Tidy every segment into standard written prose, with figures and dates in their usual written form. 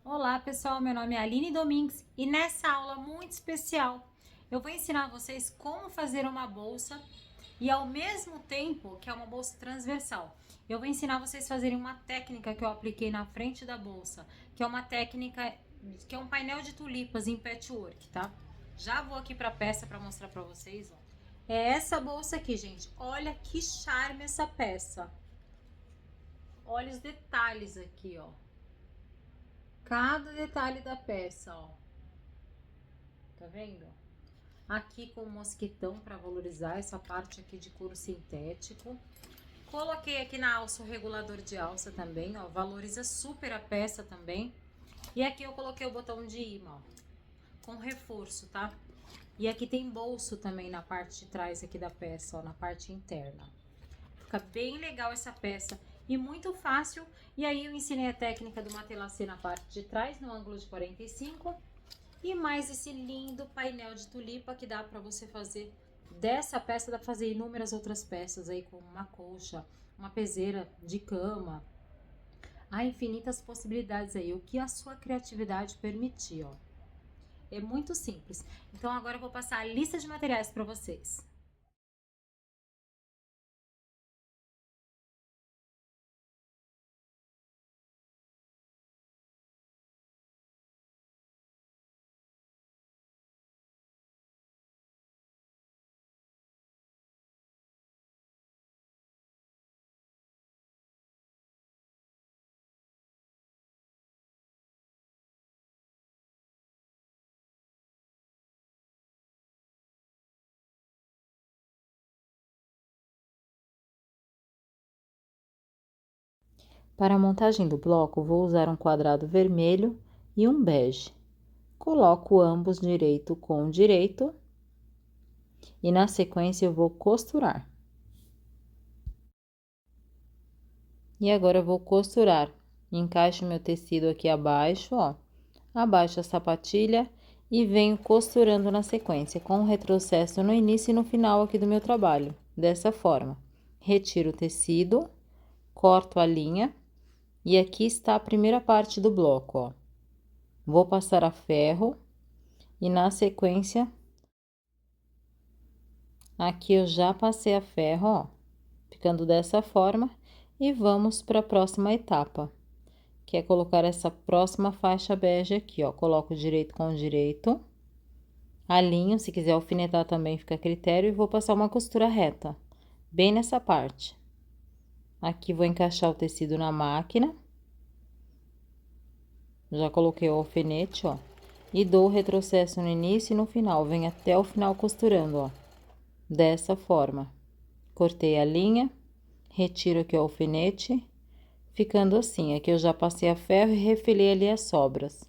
Olá pessoal, meu nome é Aline Domingues e nessa aula muito especial eu vou ensinar vocês como fazer uma bolsa e ao mesmo tempo que é uma bolsa transversal. Eu vou ensinar vocês a fazerem uma técnica que eu apliquei na frente da bolsa, que é uma técnica que é um painel de tulipas em patchwork, tá? Já vou aqui para a peça para mostrar para vocês, ó. É essa bolsa aqui, gente. Olha que charme essa peça. Olha os detalhes aqui, ó. Cada detalhe da peça, ó. Tá vendo? Aqui com mosquitão para valorizar essa parte aqui de couro sintético. Coloquei aqui na alça o regulador de alça também, ó. Valoriza super a peça também. E aqui eu coloquei o botão de imã, ó. Com reforço, tá? E aqui tem bolso também na parte de trás aqui da peça, ó. Na parte interna. Fica bem legal essa peça. E muito fácil. E aí eu ensinei a técnica do matelacê na parte de trás, no ângulo de 45. E mais esse lindo painel de tulipa que dá para você fazer dessa peça, dá para fazer inúmeras outras peças aí, como uma colcha, uma peseira de cama. Há infinitas possibilidades aí, o que a sua criatividade permitir, ó. É muito simples. Então agora eu vou passar a lista de materiais para vocês. Para a montagem do bloco, vou usar um quadrado vermelho e um bege. Coloco ambos direito com direito e na sequência eu vou costurar. E agora eu vou costurar. Encaixo meu tecido aqui abaixo, ó. Abaixo a sapatilha e venho costurando na sequência, com o retrocesso no início e no final aqui do meu trabalho. Dessa forma. Retiro o tecido, corto a linha e aqui está a primeira parte do bloco, ó. Vou passar a ferro e na sequência aqui eu já passei a ferro, ó, ficando dessa forma e vamos para a próxima etapa, que é colocar essa próxima faixa bege aqui, ó. Coloco direito com direito, alinho, se quiser alfinetar também fica a critério, e vou passar uma costura reta, bem nessa parte. Aqui vou encaixar o tecido na máquina, já coloquei o alfinete, ó, e dou o retrocesso no início e no final, venho até o final costurando, ó, dessa forma. Cortei a linha, retiro aqui o alfinete, ficando assim. Aqui eu já passei a ferro e refilei ali as sobras.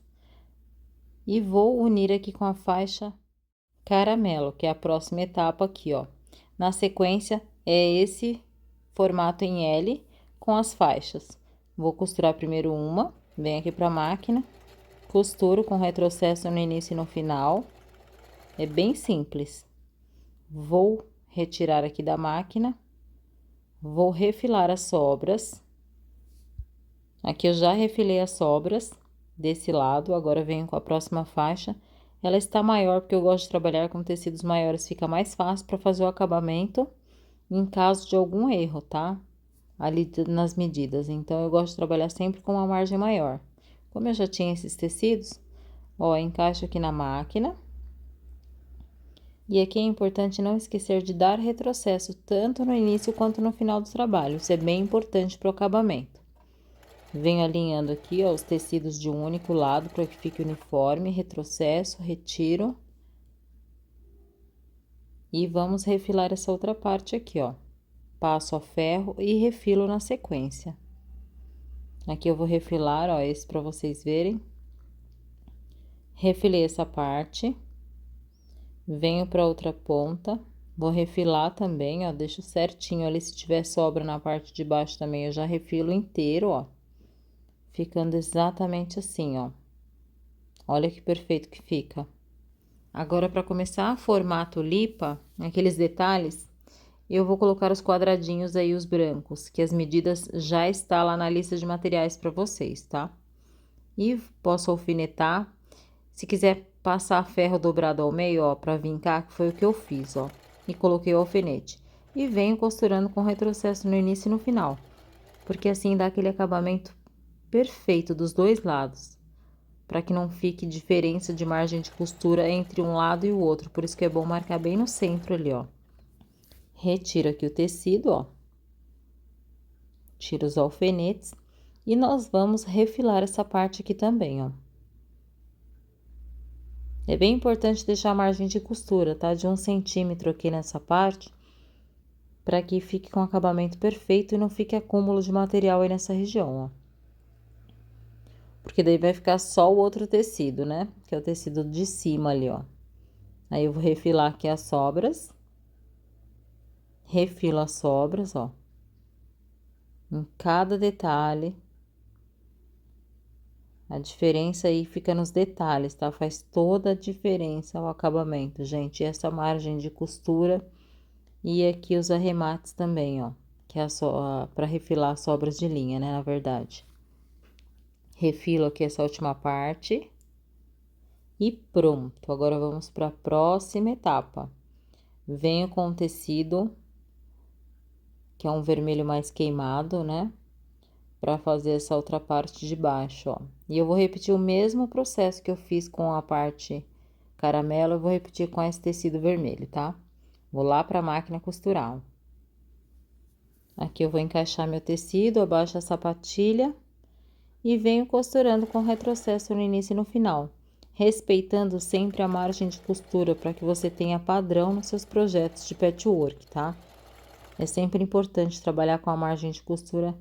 E vou unir aqui com a faixa caramelo, que é a próxima etapa aqui, ó. Na sequência, é esse formato em L com as faixas. Vou costurar primeiro uma, venho aqui pra máquina, costuro com retrocesso no início e no final. É bem simples. Vou retirar aqui da máquina, vou refilar as sobras. Aqui eu já refilei as sobras desse lado, agora venho com a próxima faixa. Ela está maior porque eu gosto de trabalhar com tecidos maiores, fica mais fácil para fazer o acabamento em caso de algum erro, tá? Ali nas medidas, então eu gosto de trabalhar sempre com uma margem maior. Como eu já tinha esses tecidos, ó, encaixo aqui na máquina. E aqui é importante não esquecer de dar retrocesso tanto no início quanto no final do trabalho, isso é bem importante para o acabamento. Venho alinhando aqui, ó, os tecidos de um único lado para que fique uniforme, retrocesso, retiro. E vamos refilar essa outra parte aqui, ó. Passo a ferro e refilo na sequência. Aqui eu vou refilar, ó, esse para vocês verem. Refilei essa parte. Venho para outra ponta, vou refilar também, ó, deixo certinho ali, se tiver sobra na parte de baixo também, eu já refilo inteiro, ó. Ficando exatamente assim, ó. Olha que perfeito que fica. Agora, para começar a formar a tulipa, aqueles detalhes, eu vou colocar os quadradinhos aí, os brancos, que as medidas já está lá na lista de materiais para vocês, tá? e posso alfinetar. Se quiser passar ferro dobrado ao meio, ó, para vincar, que foi o que eu fiz, ó. E coloquei o alfinete. E venho costurando com retrocesso no início e no final, porque assim dá aquele acabamento perfeito dos dois lados, para que não fique diferença de margem de costura entre um lado e o outro. Por isso que é bom marcar bem no centro ali, ó. Retiro aqui o tecido, ó. Tiro os alfinetes e nós vamos refilar essa parte aqui também, ó. É bem importante deixar a margem de costura, tá? De 1 centímetro aqui nessa parte, para que fique com acabamento perfeito e não fique acúmulo de material aí nessa região, ó. Porque daí vai ficar só o outro tecido, né? Que é o tecido de cima ali, ó. Aí eu vou refilar aqui as sobras. Refilo as sobras, ó. Em cada detalhe. A diferença aí fica nos detalhes, tá? Faz toda a diferença o acabamento, gente. E essa margem de costura e aqui os arremates também, ó. Que é só para refilar as sobras de linha, né? Na verdade. Refilo aqui essa última parte. E pronto. Agora vamos para a próxima etapa. Venho com o tecido, que é um vermelho mais queimado, né? Para fazer essa outra parte de baixo, ó. E eu vou repetir o mesmo processo que eu fiz com a parte caramelo, eu vou repetir com esse tecido vermelho, tá? Vou lá para a máquina costurar, ó. Aqui eu vou encaixar meu tecido, abaixo a sapatilha e venho costurando com retrocesso no início e no final, respeitando sempre a margem de costura para que você tenha padrão nos seus projetos de patchwork, tá? É sempre importante trabalhar com a margem de costura,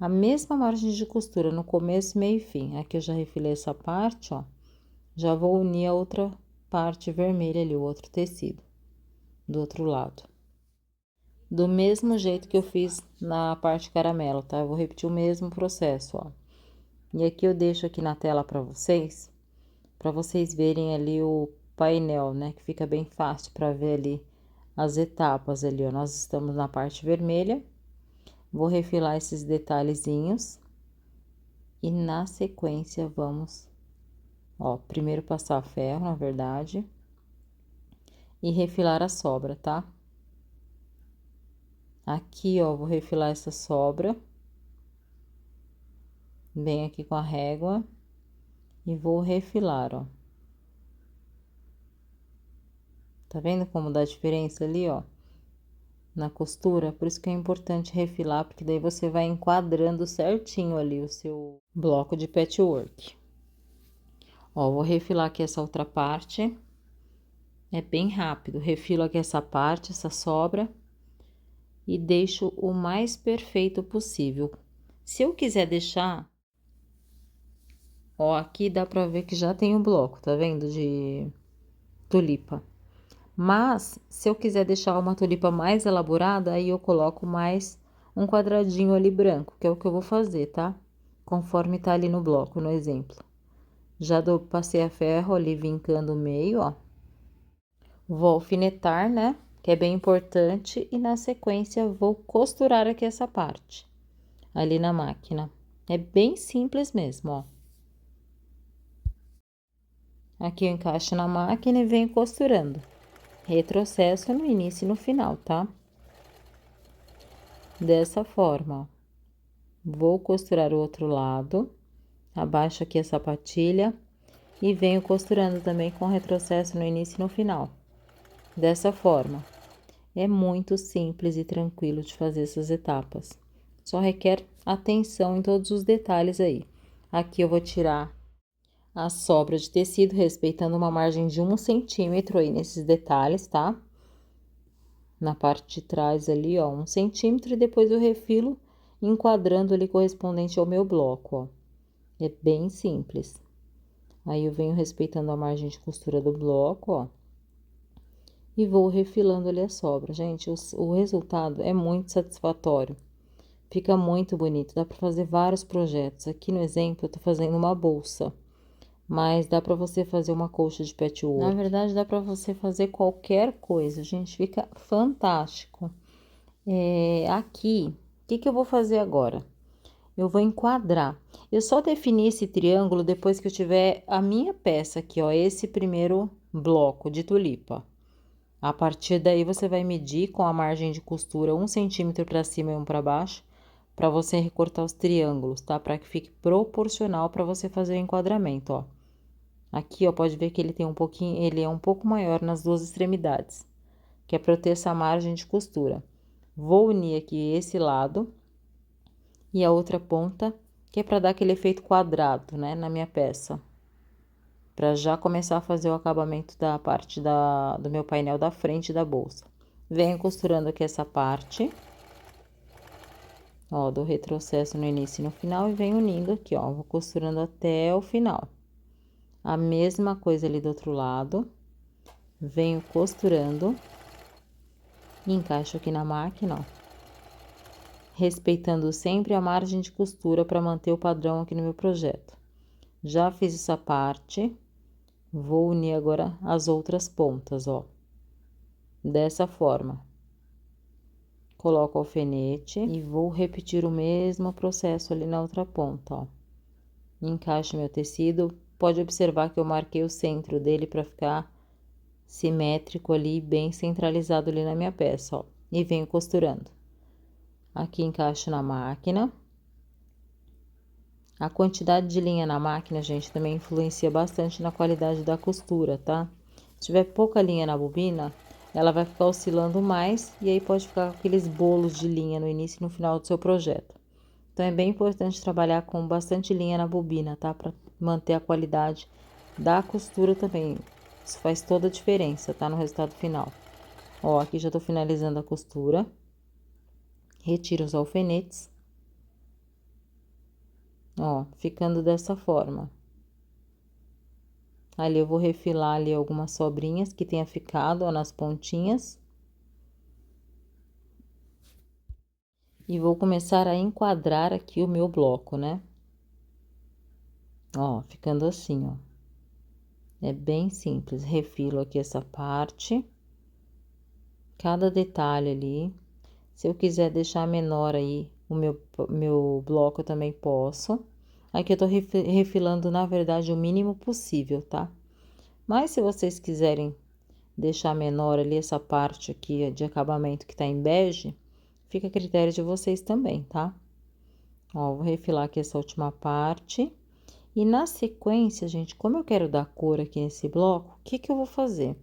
a mesma margem de costura no começo, meio e fim. Aqui eu já refilei essa parte, ó. Já vou unir a outra parte vermelha ali, o outro tecido, do outro lado. Do mesmo jeito que eu fiz na parte caramelo, tá? Eu vou repetir o mesmo processo, ó. E aqui eu deixo aqui na tela para vocês verem ali o painel, né? Que fica bem fácil para ver ali as etapas ali, ó. Nós estamos na parte vermelha. Vou refilar esses detalhezinhos e na sequência vamos, ó, primeiro passar ferro, na verdade, e refilar a sobra, tá? Aqui, ó, vou refilar essa sobra, bem aqui com a régua e vou refilar, ó. Tá vendo como dá diferença ali, ó? Na costura, por isso que é importante refilar, porque daí você vai enquadrando certinho ali o seu bloco de patchwork. Ó, vou refilar aqui essa outra parte. É bem rápido. Refilo aqui essa parte, essa sobra, e deixo o mais perfeito possível. Se eu quiser deixar, ó, aqui dá pra ver que já tem o bloco, tá vendo? De tulipa. Mas, se eu quiser deixar uma tulipa mais elaborada, aí eu coloco mais um quadradinho ali branco, que é o que eu vou fazer, tá? Conforme tá ali no bloco, no exemplo. Já passei a ferro ali, vincando o meio, ó. Vou alfinetar, né? Que é bem importante. E na sequência, vou costurar aqui essa parte, ali na máquina. É bem simples mesmo, ó. Aqui eu encaixo na máquina e venho costurando. Retrocesso no início e no final, tá? Dessa forma, ó. Vou costurar o outro lado, abaixo aqui a sapatilha e venho costurando também com retrocesso no início e no final. Dessa forma. É muito simples e tranquilo de fazer essas etapas. Só requer atenção em todos os detalhes aí. Aqui eu vou tirar a sobra de tecido, respeitando uma margem de 1 centímetro aí nesses detalhes, tá? Na parte de trás ali, ó, 1 centímetro, e depois eu refilo enquadrando ali correspondente ao meu bloco, ó. É bem simples. Aí eu venho respeitando a margem de costura do bloco, ó. E vou refilando ali a sobra. Gente, o resultado é muito satisfatório. Fica muito bonito, dá para fazer vários projetos. Aqui no exemplo, eu tô fazendo uma bolsa, mas dá para você fazer uma colcha de patchwork. Na verdade, dá para você fazer qualquer coisa, gente, fica fantástico. Aqui, o que que eu vou fazer agora? eu vou enquadrar. Eu só defini esse triângulo depois que eu tiver a minha peça aqui, ó, esse primeiro bloco de tulipa. A partir daí, você vai medir com a margem de costura 1 centímetro para cima e 1 para baixo, para você recortar os triângulos, tá? Para que fique proporcional para você fazer o enquadramento, ó. Aqui, ó, pode ver que ele tem um pouquinho, ele é um pouco maior nas duas extremidades, que é para eu ter essa margem de costura. Vou unir aqui esse lado e a outra ponta, que é para dar aquele efeito quadrado, né, na minha peça. Para já começar a fazer o acabamento da parte do meu painel da frente da bolsa. Venho costurando aqui essa parte. Ó, dou retrocesso no início e no final e venho unindo aqui, ó, vou costurando até o final. A mesma coisa ali do outro lado. Venho costurando. E encaixo aqui na máquina, ó. Respeitando sempre a margem de costura para manter o padrão aqui no meu projeto. Já fiz essa parte, vou unir agora as outras pontas, ó. Dessa forma. Coloco o alfinete e vou repetir o mesmo processo ali na outra ponta, ó. Encaixo meu tecido, pode observar que eu marquei o centro dele para ficar simétrico ali, bem centralizado ali na minha peça, ó. E venho costurando. Aqui encaixo na máquina. A quantidade de linha na máquina, gente, também influencia bastante na qualidade da costura, tá? Se tiver pouca linha na bobina, ela vai ficar oscilando mais e aí pode ficar com aqueles bolos de linha no início e no final do seu projeto. Então, é bem importante trabalhar com bastante linha na bobina, tá? Para manter a qualidade da costura também. Isso faz toda a diferença, tá? No resultado final. Ó, aqui já tô finalizando a costura. Retiro os alfinetes. Ó, ficando dessa forma. Ali eu vou refilar ali algumas sobrinhas que tenha ficado, ó, nas pontinhas. E vou começar a enquadrar aqui o meu bloco, né? Ó, ficando assim, ó. É bem simples. Refilo aqui essa parte. Cada detalhe ali. Se eu quiser deixar menor aí o meu bloco, eu também posso. Aqui eu tô refilando, na verdade, o mínimo possível, tá? Mas se vocês quiserem deixar menor ali essa parte aqui de acabamento que tá em bege, fica a critério de vocês também, tá? Ó, vou refilar aqui essa última parte. E na sequência, gente, como eu quero dar cor aqui nesse bloco, o que que eu vou fazer?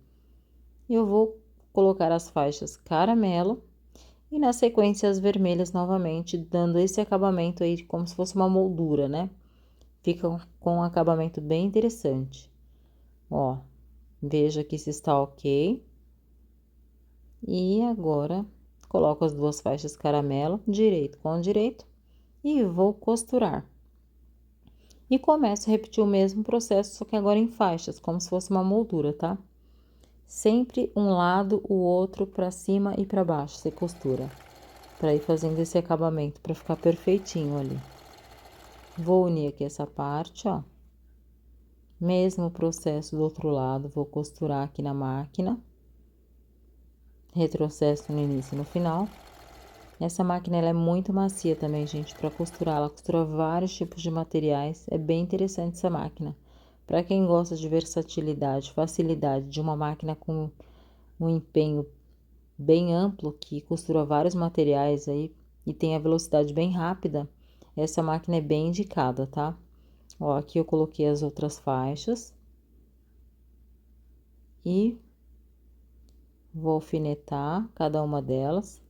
Eu vou colocar as faixas caramelo e na sequência as vermelhas novamente, dando esse acabamento aí como se fosse uma moldura, né? Fica com um acabamento bem interessante. Ó, veja aqui se está ok. E agora, coloco as duas faixas caramelo, direito com direito, e vou costurar. E começo a repetir o mesmo processo, só que agora em faixas, como se fosse uma moldura, tá? Sempre um lado, o outro para cima e para baixo, você costura. Para ir fazendo esse acabamento, para ficar perfeitinho ali. Vou unir aqui essa parte, ó. Mesmo processo do outro lado, vou costurar aqui na máquina. Retrocesso no início e no final. Essa máquina, ela é muito macia também, gente, para costurar. Ela costura vários tipos de materiais. É bem interessante essa máquina. Para quem gosta de versatilidade, facilidade de uma máquina com um empenho bem amplo, que costura vários materiais aí e tem a velocidade bem rápida, essa máquina é bem indicada, tá? Ó, aqui eu coloquei as outras faixas. E vou alfinetar cada uma delas.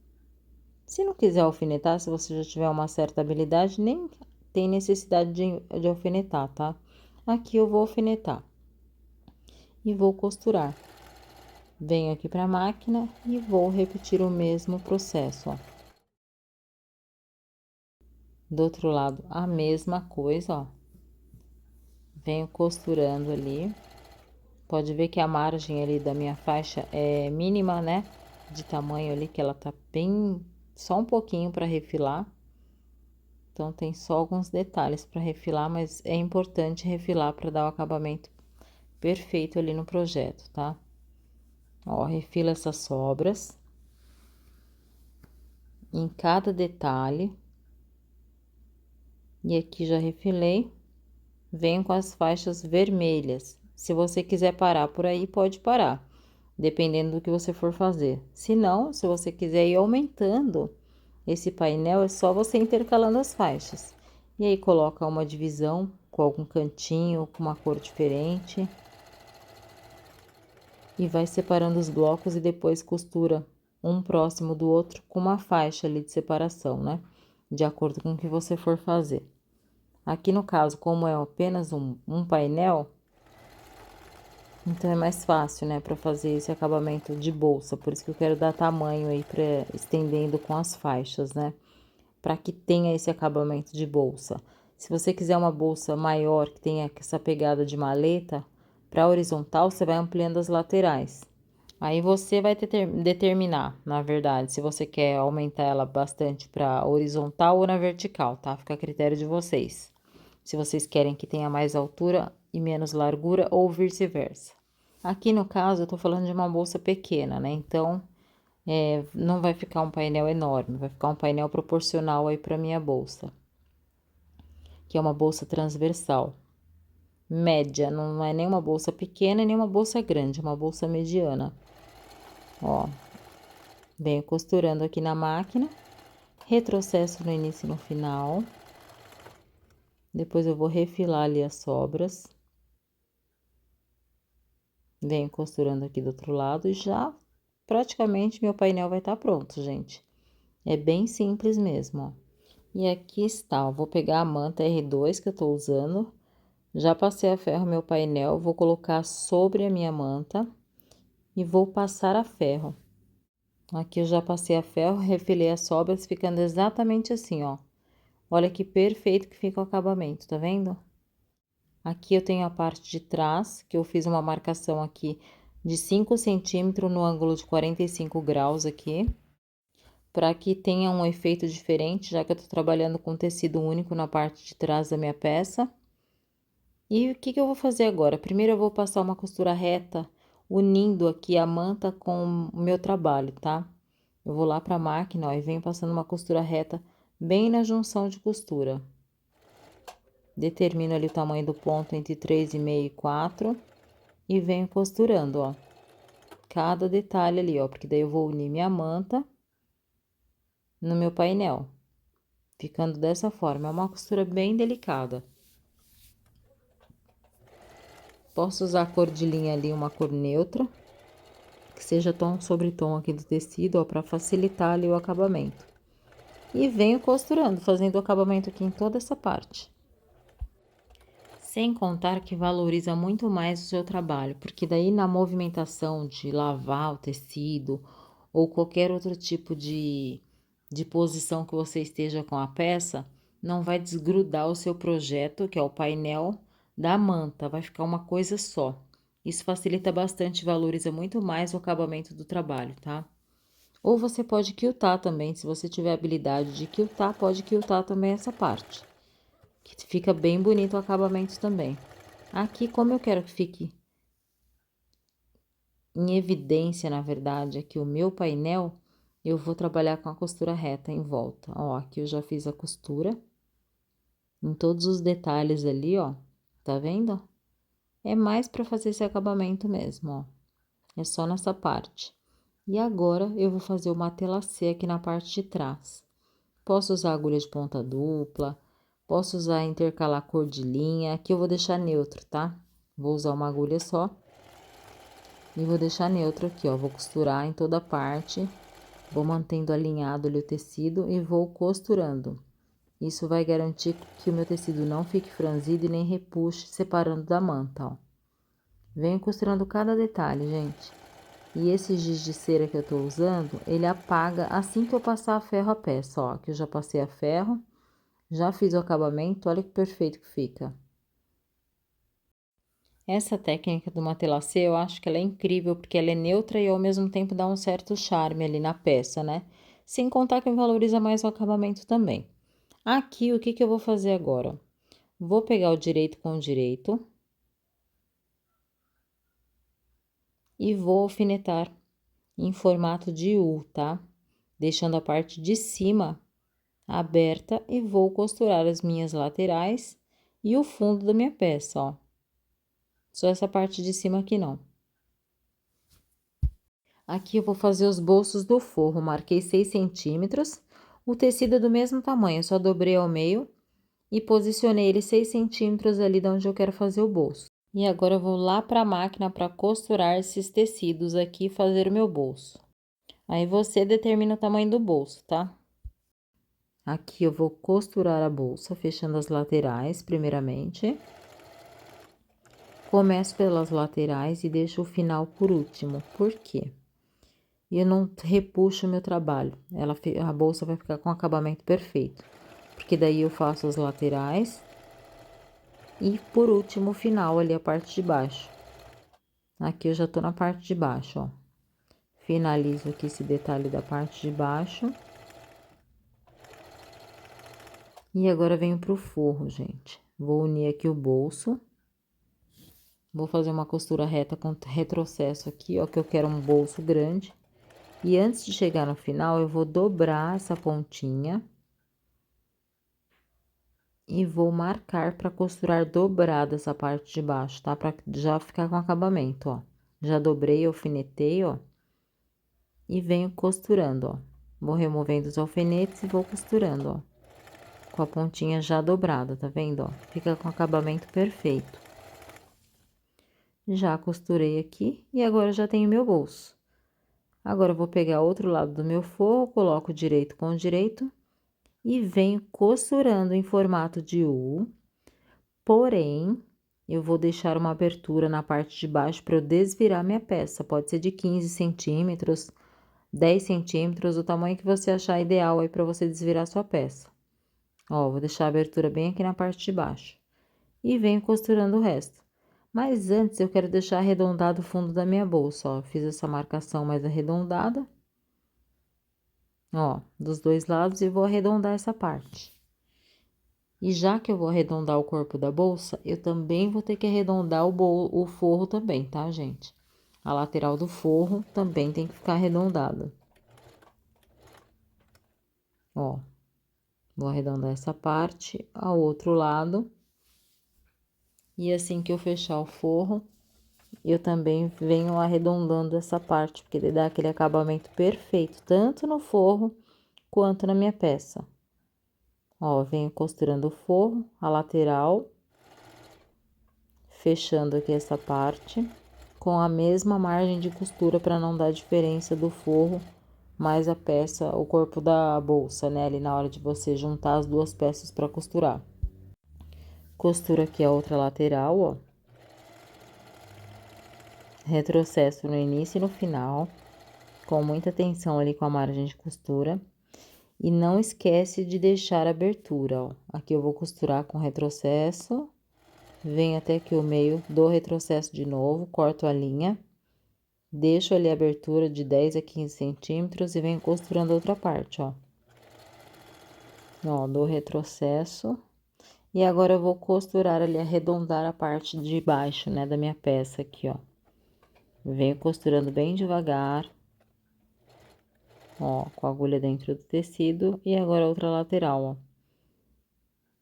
Se não quiser alfinetar, se você já tiver uma certa habilidade, nem tem necessidade de alfinetar, tá? Aqui eu vou alfinetar. E vou costurar. Venho aqui para a máquina e vou repetir o mesmo processo, ó. Do outro lado, a mesma coisa, ó. Venho costurando ali. Pode ver que a margem ali da minha faixa é mínima, né? De tamanho ali, que ela tá bem, só um pouquinho para refilar. Então, tem só alguns detalhes para refilar, mas é importante refilar para dar o acabamento perfeito ali no projeto, tá? Ó, refilo essas sobras. Em cada detalhe. E aqui já refilei. Venho com as faixas vermelhas. Se você quiser parar por aí, pode parar, dependendo do que você for fazer. Se não, se você quiser ir aumentando esse painel, é só você intercalando as faixas. E aí coloca uma divisão com algum cantinho, com uma cor diferente. E vai separando os blocos e depois costura um próximo do outro com uma faixa ali de separação, né? De acordo com o que você for fazer. Aqui no caso, como é apenas um painel, então é mais fácil, né, para fazer esse acabamento de bolsa. Por isso que eu quero dar tamanho aí para estendendo com as faixas, né? Para que tenha esse acabamento de bolsa. Se você quiser uma bolsa maior, que tenha essa pegada de maleta, para horizontal, você vai ampliando as laterais. Aí você vai determinar, na verdade, se você quer aumentar ela bastante para horizontal ou na vertical, tá? Fica a critério de vocês. Se vocês querem que tenha mais altura e menos largura ou vice-versa. Aqui no caso, eu tô falando de uma bolsa pequena, né? Então, não vai ficar um painel enorme, vai ficar um painel proporcional aí para minha bolsa, que é uma bolsa transversal, média, não é nem uma bolsa pequena nem uma bolsa grande, é uma bolsa mediana. Ó, venho costurando aqui na máquina, retrocesso no início e no final, depois eu vou refilar ali as sobras, venho costurando aqui do outro lado e já praticamente meu painel vai estar pronto, gente. É bem simples mesmo, ó. E aqui está, ó, vou pegar a manta R2 que eu tô usando, já passei a ferro meu painel, vou colocar sobre a minha manta e vou passar a ferro. Aqui eu já passei a ferro, refilei as sobras, ficando exatamente assim, ó. Olha que perfeito que fica o acabamento, tá vendo? Aqui eu tenho a parte de trás, que eu fiz uma marcação aqui de 5 centímetros no ângulo de 45 graus aqui, para que tenha um efeito diferente, já que eu tô trabalhando com tecido único na parte de trás da minha peça. E o que que eu vou fazer agora? Primeiro eu vou passar uma costura reta, unindo aqui a manta com o meu trabalho, tá? Eu vou lá pra máquina, ó, e venho passando uma costura reta bem na junção de costura. Determino ali o tamanho do ponto entre 3,5 e 4 e venho costurando, ó. Cada detalhe ali, ó, porque daí eu vou unir minha manta no meu painel. Ficando dessa forma, é uma costura bem delicada. Posso usar a cor de linha ali, uma cor neutra, que seja tom sobre tom aqui do tecido, ó, para facilitar ali o acabamento. E venho costurando, fazendo o acabamento aqui em toda essa parte. Sem contar que valoriza muito mais o seu trabalho, porque daí na movimentação de lavar o tecido ou qualquer outro tipo de posição que você esteja com a peça, não vai desgrudar o seu projeto, que é o painel, da manta, vai ficar uma coisa só. Isso facilita bastante e valoriza muito mais o acabamento do trabalho, tá? Ou você pode quiltar também, se você tiver habilidade de quiltar, pode quiltar também essa parte, que fica bem bonito o acabamento também. Aqui, como eu quero que fique em evidência, na verdade, aqui o meu painel, eu vou trabalhar com a costura reta em volta. Ó, aqui eu já fiz a costura em todos os detalhes ali, ó, tá vendo? É mais para fazer esse acabamento mesmo, ó. É só nessa parte. E agora, eu vou fazer o matelassê aqui na parte de trás. Posso usar agulha de ponta dupla, posso usar intercalar cor de linha, aqui eu vou deixar neutro, tá? Vou usar uma agulha só. E vou deixar neutro aqui, ó, vou costurar em toda parte, vou mantendo alinhado ali o tecido e vou costurando. Isso vai garantir que o meu tecido não fique franzido e nem repuxe separando da manta, ó. Venho costurando cada detalhe, gente. E esse giz de cera que eu tô usando, ele apaga assim que eu passar a ferro a peça, ó. Que eu já passei a ferro, já fiz o acabamento, olha que perfeito que fica. Essa técnica do matelassê, eu acho que ela é incrível, porque ela é neutra e ao mesmo tempo dá um certo charme ali na peça, né? Sem contar que valoriza mais o acabamento também. Aqui, o que que eu vou fazer agora? Vou pegar o direito com o direito e vou alfinetar em formato de U, tá? Deixando a parte de cima aberta e vou costurar as minhas laterais e o fundo da minha peça, ó. Só essa parte de cima aqui não. Aqui eu vou fazer os bolsos do forro, marquei 6 centímetros. O tecido é do mesmo tamanho, eu só dobrei ao meio e posicionei ele 6 centímetros ali de onde eu quero fazer o bolso. E agora eu vou lá para a máquina para costurar esses tecidos aqui e fazer o meu bolso. Aí você determina o tamanho do bolso, tá? Aqui eu vou costurar a bolsa, fechando as laterais primeiramente. Começo pelas laterais e deixo o final por último. Por quê? Eu não repuxo o meu trabalho. A bolsa vai ficar com acabamento perfeito. Porque daí eu faço as laterais e por último o final ali a parte de baixo. Aqui eu já tô na parte de baixo, ó. Finalizo aqui esse detalhe da parte de baixo. E agora venho pro forro, gente. Vou unir aqui o bolso. Vou fazer uma costura reta com retrocesso aqui, ó, que eu quero um bolso grande. E antes de chegar no final, eu vou dobrar essa pontinha. E vou marcar para costurar dobrada essa parte de baixo, tá? Para já ficar com acabamento, ó. Já dobrei, alfinetei, ó. E venho costurando, ó. Vou removendo os alfinetes e vou costurando, ó. Com a pontinha já dobrada, tá vendo, ó? Fica com acabamento perfeito. Já costurei aqui e agora já tenho meu bolso. Agora eu vou pegar outro lado do meu forro, coloco direito com direito e venho costurando em formato de U. Porém, eu vou deixar uma abertura na parte de baixo para eu desvirar minha peça. Pode ser de 15 centímetros, 10 centímetros, o tamanho que você achar ideal aí para você desvirar sua peça. Ó, vou deixar a abertura bem aqui na parte de baixo. E venho costurando o resto. Mas antes eu quero deixar arredondado o fundo da minha bolsa, ó. Fiz essa marcação mais arredondada. Ó, dos dois lados e vou arredondar essa parte. E já que eu vou arredondar o corpo da bolsa, eu também vou ter que arredondar o forro também, tá, gente? A lateral do forro também tem que ficar arredondada. Ó, vou arredondar essa parte ao outro lado. E assim que eu fechar o forro, eu também venho arredondando essa parte, porque ele dá aquele acabamento perfeito, tanto no forro quanto na minha peça. Ó, venho costurando o forro, a lateral, fechando aqui essa parte, com a mesma margem de costura para não dar diferença do forro mais a peça, o corpo da bolsa, né? Ali na hora de você juntar as duas peças para costurar. Costura aqui a outra lateral, ó. Retrocesso no início e no final, com muita atenção ali com a margem de costura. E não esquece de deixar a abertura, ó. Aqui eu vou costurar com retrocesso, venho até aqui o meio, dou retrocesso de novo, corto a linha, deixo ali a abertura de 10 a 15 centímetros e venho costurando a outra parte, ó. Ó, dou retrocesso. E agora eu vou costurar ali, arredondar a parte de baixo, né, da minha peça aqui, ó. Venho costurando bem devagar. Ó, com a agulha dentro do tecido e agora a outra lateral, ó.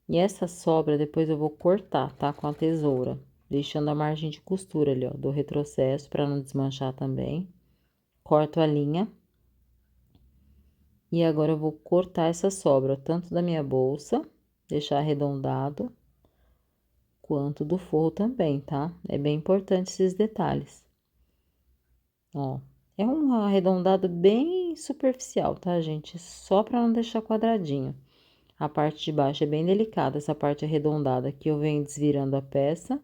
E essa sobra depois eu vou cortar, tá? Com a tesoura, deixando a margem de costura ali, ó, do retrocesso para não desmanchar também. Corto a linha. E agora eu vou cortar essa sobra, tanto da minha bolsa, deixar arredondado, quanto do forro também, tá? É bem importante esses detalhes. Ó, é um arredondado bem superficial, tá, gente? Só para não deixar quadradinho. A parte de baixo é bem delicada, essa parte arredondada aqui eu venho desvirando a peça.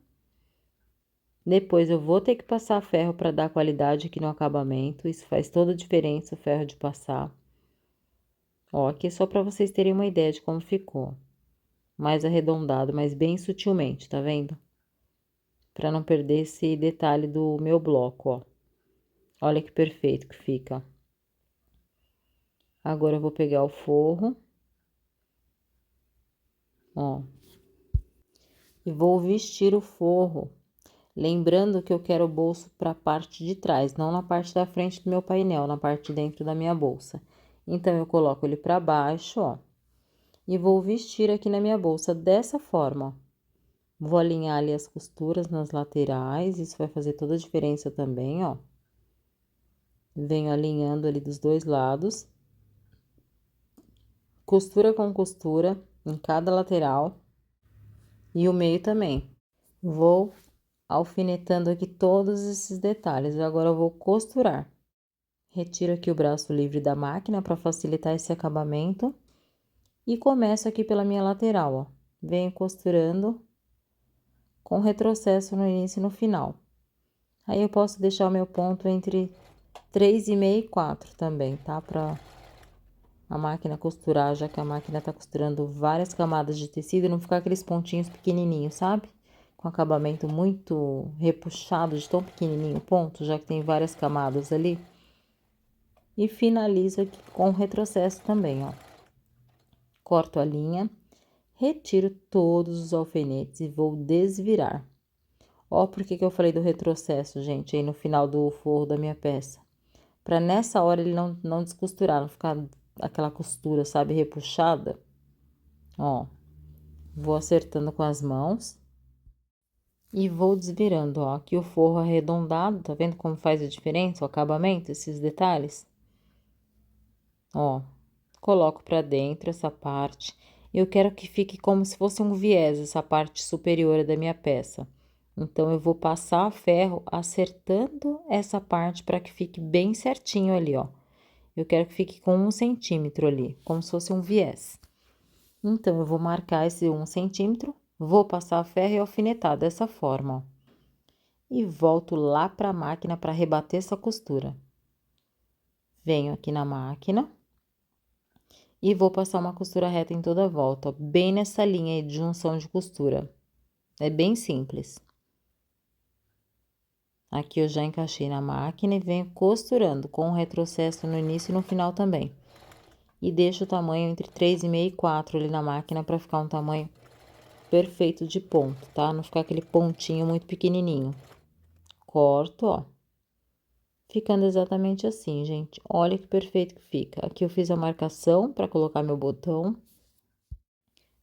Depois eu vou ter que passar ferro para dar qualidade aqui no acabamento, isso faz toda a diferença o ferro de passar. Ó, aqui é só para vocês terem uma ideia de como ficou. Mais arredondado, mas bem sutilmente, tá vendo? Para não perder esse detalhe do meu bloco, ó. Olha que perfeito que fica. Agora eu vou pegar o forro. Ó. E vou vestir o forro. Lembrando que eu quero o bolso para a parte de trás, não na parte da frente do meu painel, na parte de dentro da minha bolsa. Então, eu coloco ele para baixo, ó. e vou vestir aqui na minha bolsa dessa forma, ó. Vou alinhar ali as costuras nas laterais, isso vai fazer toda a diferença também, ó. Venho alinhando ali dos dois lados. Costura com costura em cada lateral e o meio também. Vou alfinetando aqui todos esses detalhes. Agora eu vou costurar. Retiro aqui o braço livre da máquina para facilitar esse acabamento. E começo aqui pela minha lateral, ó. Venho costurando com retrocesso no início e no final. Aí eu posso deixar o meu ponto entre 3,5 e 4 também, tá? Pra a máquina costurar, já que a máquina tá costurando várias camadas de tecido, e não ficar aqueles pontinhos pequenininhos, sabe? Com acabamento muito repuxado, de tão pequenininho o ponto, já que tem várias camadas ali. E finalizo aqui com retrocesso também, ó. Corto a linha, retiro todos os alfinetes e vou desvirar. Ó, por que que eu falei do retrocesso, gente, aí no final do forro da minha peça? Pra nessa hora ele não descosturar, não ficar aquela costura, sabe, repuxada. Ó, vou acertando com as mãos e vou desvirando, ó. Aqui o forro arredondado, tá vendo como faz a diferença, o acabamento, esses detalhes? Ó, coloco pra dentro essa parte. Eu quero que fique como se fosse um viés, essa parte superior da minha peça. Então, eu vou passar a ferro acertando essa parte para que fique bem certinho ali, ó. Eu quero que fique com 1 centímetro ali, como se fosse um viés. Então, eu vou marcar esse 1 centímetro, vou passar a ferro e alfinetar dessa forma, ó. E volto lá para a máquina para rebater essa costura. Venho aqui na máquina e vou passar uma costura reta em toda a volta, ó, bem nessa linha aí de junção de costura. É bem simples. Aqui eu já encaixei na máquina e venho costurando com o retrocesso no início e no final também. E deixo o tamanho entre 3,5 e 4 ali na máquina para ficar um tamanho perfeito de ponto, tá? Não ficar aquele pontinho muito pequenininho. Corto, ó. Ficando exatamente assim, gente. Olha que perfeito que fica. Aqui eu fiz a marcação para colocar meu botão.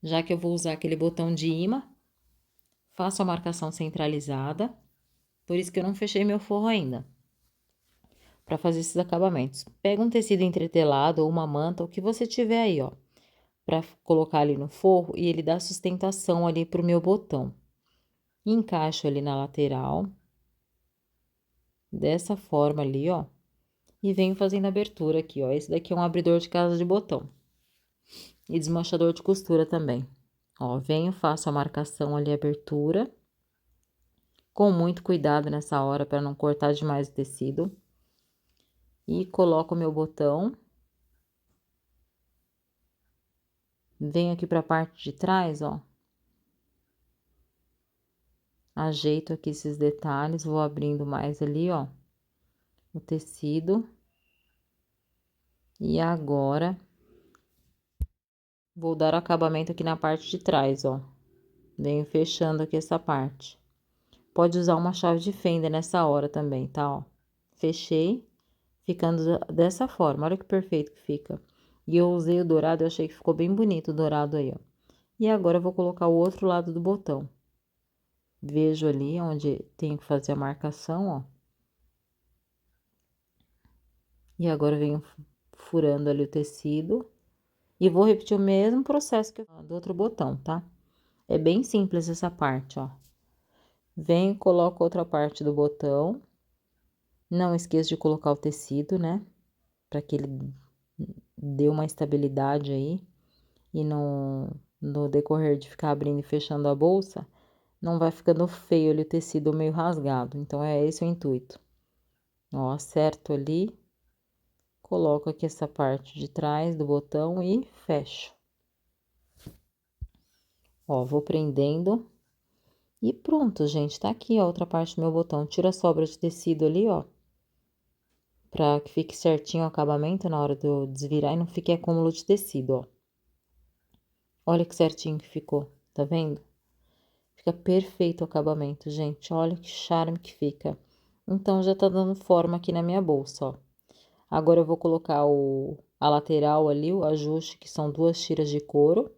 Já que eu vou usar aquele botão de imã, faço a marcação centralizada. Por isso que eu não fechei meu forro ainda. Para fazer esses acabamentos. Pega um tecido entretelado ou uma manta, o que você tiver aí, ó. Para colocar ali no forro e ele dá sustentação ali pro meu botão. Encaixo ali na lateral. Dessa forma ali, ó. E venho fazendo a abertura aqui, ó. Esse daqui é um abridor de casa de botão. E desmanchador de costura também. Ó, venho, faço a marcação ali, a abertura. Com muito cuidado nessa hora para não cortar demais o tecido. E coloco o meu botão. Venho aqui para a parte de trás, ó. Ajeito aqui esses detalhes, vou abrindo mais ali, ó. O tecido. E agora, vou dar acabamento aqui na parte de trás, ó. Venho fechando aqui essa parte. Pode usar uma chave de fenda nessa hora também, tá, ó. Fechei, ficando dessa forma, olha que perfeito que fica. E eu usei o dourado, eu achei que ficou bem bonito o dourado aí, ó. E agora eu vou colocar o outro lado do botão. Vejo ali onde tenho que fazer a marcação, ó. E agora eu venho furando ali o tecido. E vou repetir o mesmo processo que eu do outro botão, tá? É bem simples essa parte, ó. Venho, coloco outra parte do botão. Não esqueça de colocar o tecido, né? Para que ele dê uma estabilidade aí. E no decorrer de ficar abrindo e fechando a bolsa, não vai ficando feio ali o tecido meio rasgado. Então, é esse o intuito. Ó, acerto ali. Coloco aqui essa parte de trás do botão e fecho. Ó, vou prendendo. E pronto, gente, tá aqui a outra parte do meu botão. Tira a sobra de tecido ali, ó. Pra que fique certinho o acabamento na hora de eu desvirar e não fique acúmulo de tecido, ó. Olha que certinho que ficou, tá vendo? Fica perfeito o acabamento, gente. Olha que charme que fica. Então, já tá dando forma aqui na minha bolsa, ó. Agora, eu vou colocar a lateral ali, o ajuste, que são 2 tiras de couro,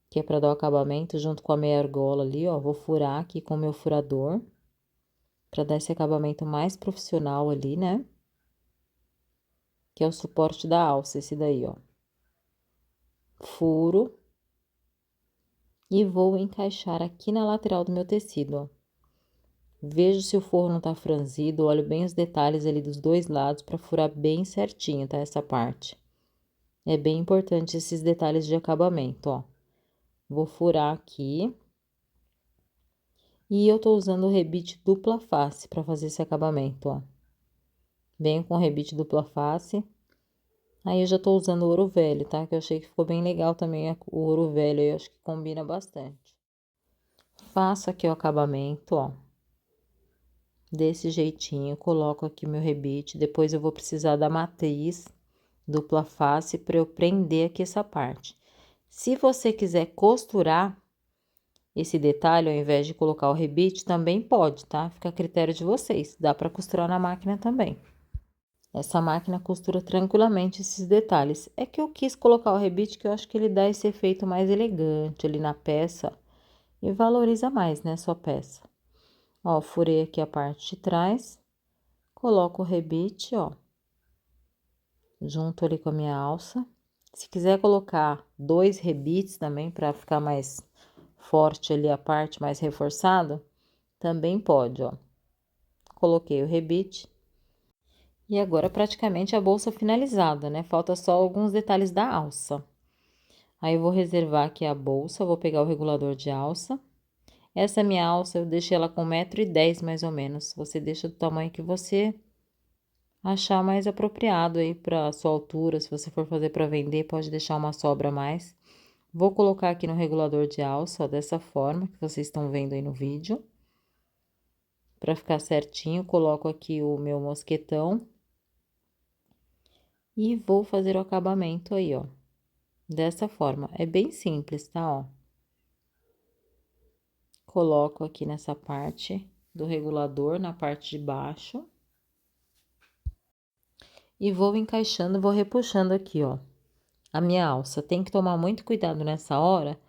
que é para dar o acabamento junto com a meia argola ali, ó. Vou furar aqui com o meu furador, para dar esse acabamento mais profissional ali, né? Que é o suporte da alça, esse daí, ó. Furo. E vou encaixar aqui na lateral do meu tecido, ó. Vejo se o forro não tá franzido, olho bem os detalhes ali dos dois lados para furar bem certinho, tá? Essa parte. É bem importante esses detalhes de acabamento, ó. Vou furar aqui. E eu tô usando o rebite dupla face para fazer esse acabamento, ó. Venho com rebite dupla face. Aí eu já tô usando o ouro velho, tá? Que eu achei que ficou bem legal também o ouro velho, eu acho que combina bastante. Faço aqui o acabamento, ó. Desse jeitinho, coloco aqui meu rebite, depois eu vou precisar da matriz dupla face para eu prender aqui essa parte. Se você quiser costurar esse detalhe, ao invés de colocar o rebite, também pode, tá? Fica a critério de vocês, dá para costurar na máquina também. Essa máquina costura tranquilamente esses detalhes. É que eu quis colocar o rebite, que eu acho que ele dá esse efeito mais elegante ali na peça e valoriza mais, né, sua peça. Ó, furei aqui a parte de trás, coloco o rebite, ó, junto ali com a minha alça. Se quiser colocar 2 rebites também, para ficar mais forte ali a parte, mais reforçado, também pode, ó. Coloquei o rebite. E agora, praticamente, a bolsa finalizada, né? Falta só alguns detalhes da alça. Aí, eu vou reservar aqui a bolsa, vou pegar o regulador de alça. Essa minha alça, eu deixei ela com 1,10 m, mais ou menos. Você deixa do tamanho que você achar mais apropriado aí para sua altura. Se você for fazer para vender, pode deixar uma sobra a mais. Vou colocar aqui no regulador de alça, ó, dessa forma que vocês estão vendo aí no vídeo. Para ficar certinho, coloco aqui o meu mosquetão. E vou fazer o acabamento aí, ó. Dessa forma. É bem simples, tá, ó. Coloco aqui nessa parte do regulador, na parte de baixo. E vou encaixando, vou repuxando aqui, ó, a minha alça. Tem que tomar muito cuidado nessa hora,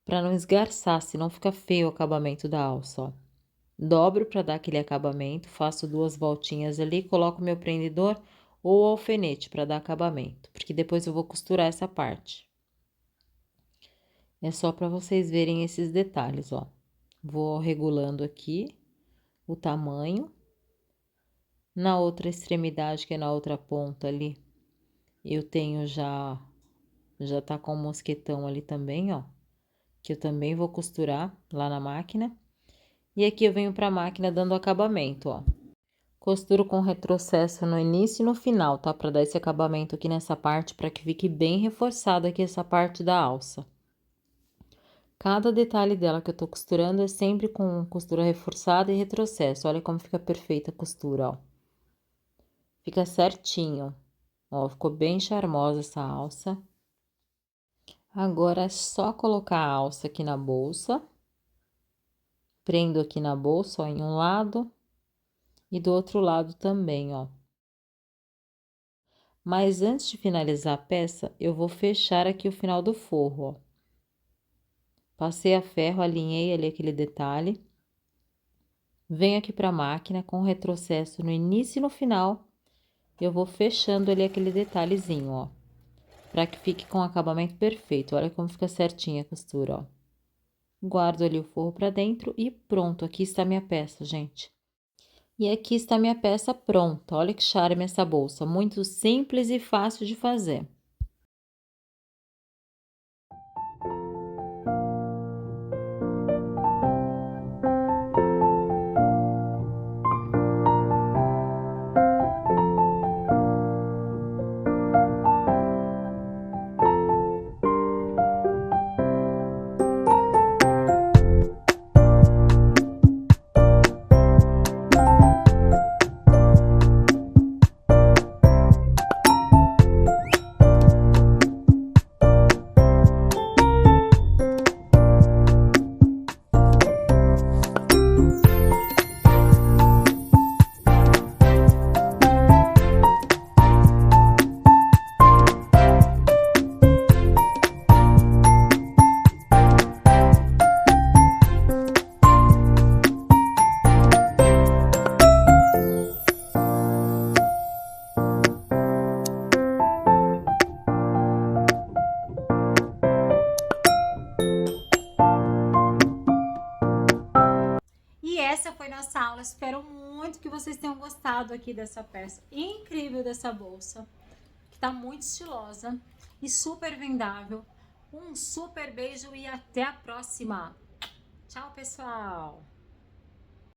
para não esgarçar, senão fica feio o acabamento da alça, ó. Dobro para dar aquele acabamento, faço 2 voltinhas ali, coloco meu prendedor ou alfinete para dar acabamento, porque depois eu vou costurar essa parte. É só para vocês verem esses detalhes, ó. Vou regulando aqui o tamanho. Na outra extremidade, que é na outra ponta ali, eu tenho já tá com o mosquetão ali também, ó. Que eu também vou costurar lá na máquina. E aqui eu venho pra máquina dando acabamento, ó. Costuro com retrocesso no início e no final, tá? Pra dar esse acabamento aqui nessa parte, pra que fique bem reforçada aqui essa parte da alça. Cada detalhe dela que eu tô costurando é sempre com costura reforçada e retrocesso. Olha como fica perfeita a costura, ó. Fica certinho. Ó, ficou bem charmosa essa alça. Agora é só colocar a alça aqui na bolsa. Prendo aqui na bolsa, ó, em um lado. E do outro lado também, ó. Mas antes de finalizar a peça, eu vou fechar aqui o final do forro, ó. Passei a ferro, alinhei ali aquele detalhe. Venho aqui pra máquina com retrocesso no início e no final. Eu vou fechando ali aquele detalhezinho, ó. Pra que fique com o acabamento perfeito. Olha como fica certinha a costura, ó. Guardo ali o forro pra dentro e pronto. Aqui está minha peça, gente. E aqui está minha peça pronta. Olha que charme essa bolsa. Muito simples e fácil de fazer. essa foi nossa aula. Espero muito que vocês tenham gostado aqui dessa peça incrível dessa bolsa, que tá muito estilosa e super vendável. Um super beijo e até a próxima. Tchau, pessoal!